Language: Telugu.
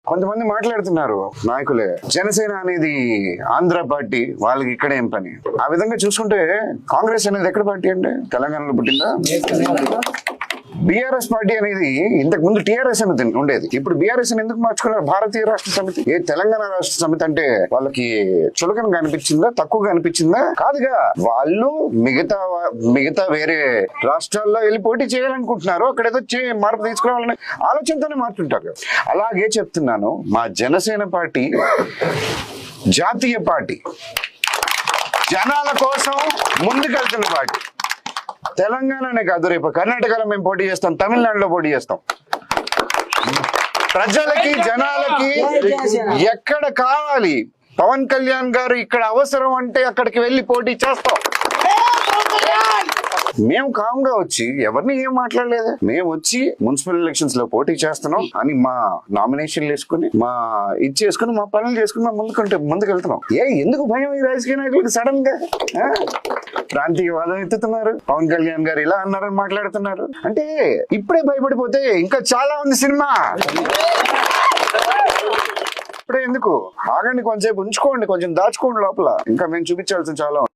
కొంతమంది మాట్లాడుతున్నారు నాయకులే, జనసేన అనేది ఆంధ్ర పార్టీ, వాళ్ళకి ఇక్కడ ఏం పని. ఆ విధంగా చూసుకుంటే కాంగ్రెస్ అనేది ఎక్కడ పార్టీ అంటే తెలంగాణలో పుట్టిందా? బీఆర్ఎస్ పార్టీ అనేది ఇంతకు ముందు టీఆర్ఎస్ అనేది ఉండేది. ఇప్పుడు బీఆర్ఎస్ ఎందుకు మార్చుకున్నారు? భారతీయ రాష్ట్ర సమితి. ఏ తెలంగాణ రాష్ట్ర సమితి అంటే వాళ్ళకి చులకనగా అనిపించిందా, తక్కువగా అనిపించిందా? కాదుగా, వాళ్ళు మిగతా వేరే రాష్ట్రాల్లో వెళ్ళి పోటీ చేయాలనుకుంటున్నారు. అక్కడ ఏదో మార్పు తీసుకురావాలని ఆలోచనతోనే మార్చుంటారు. అలాగే చెప్తున్నాను, మా జనసేన పార్టీ జాతీయ పార్టీ, జనాల కోసం ముందుకెళ్తున్న పార్టీ. తెలంగాణనే కాదు, రేపు కర్ణాటకలో మేము పోటీ చేస్తాం, తమిళనాడులో పోటీ చేస్తాం. ప్రజలకి జనాలకి ఎక్కడ కావాలి పవన్ కళ్యాణ్ గారు ఇక్కడ అవసరం అంటే అక్కడికి వెళ్ళి పోటీ చేస్తాం. మేము కామ్గా వచ్చి ఎవరిని ఏం మాట్లాడలేదు. మేము వచ్చి మున్సిపల్ ఎలక్షన్స్ లో పోటీ చేస్తున్నాం అని మా నామినేషన్లు వేసుకుని ఇచ్చేసుకుని మా పనులు చేసుకుని ముందుకు వెళ్తున్నాం. ఎందుకు భయం ఈ రాజకీయ నాయకులకు? సడన్ గా ప్రాంతీయవాదం ఎత్తుతున్నారు. పవన్ కళ్యాణ్ గారు ఇలా అన్నారని మాట్లాడుతున్నారు. అంటే ఇప్పుడే భయపడిపోతే ఇంకా చాలా ఉంది సినిమా. ఇప్పుడే ఎందుకు? ఆగండి, కొంచెంసేపు ఉంచుకోండి, కొంచెం దాచుకోండి లోపల. ఇంకా మేము చూపించాల్సిన చాలా